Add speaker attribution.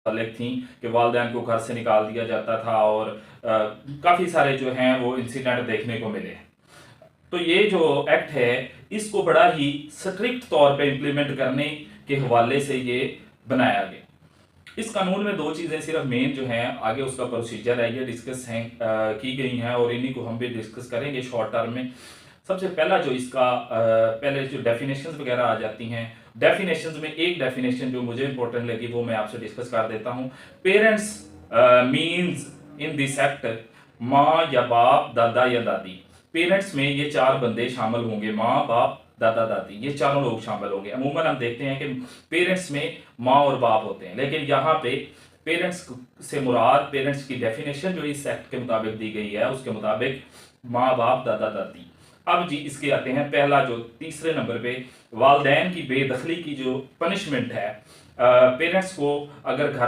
Speaker 1: मुतालिक थी कि वालिदैन को घर से निकाल दिया जाता था और काफ़ी सारे जो हैं वो इंसिडेंट देखने को मिले। तो ये जो एक्ट है इसको बड़ा ही स्ट्रिक्ट तौर पे इम्प्लीमेंट करने के हवाले से ये बनाया गया। इस कानून में दो चीज़ें सिर्फ मेन जो हैं, आगे उसका प्रोसीजर है, ये डिस्कस हैं की गई हैं और इन्हीं को हम भी डिस्कस करेंगे शॉर्ट टर्म में। सबसे पहला जो इसका पहले जो डेफिनेशंस वगैरह आ जाती हैं, डेफिनेशंस में एक डेफिनेशन जो मुझे इंपॉर्टेंट लगी वो मैं आपसे डिस्कस कर देता हूँ। Parents means in this act माँ या बाप, दादा या दादी। पेरेंट्स में ये चार बंदे शामिल होंगे, माँ बाप दादा दादी, ये चारों लोग शामिल होंगे। अमूमन हम देखते हैं कि पेरेंट्स में माँ और बाप होते हैं, लेकिन यहाँ पे पेरेंट्स से मुराद, पेरेंट्स की डेफिनेशन जो इस एक्ट के मुताबिक दी गई है उसके मुताबिक माँ बाप दादा दादी। अब जी इसके आते हैं पहला जो तीसरे नंबर पे, वालदैन की बेदखली की जो पनिशमेंट है। पेरेंट्स को अगर घर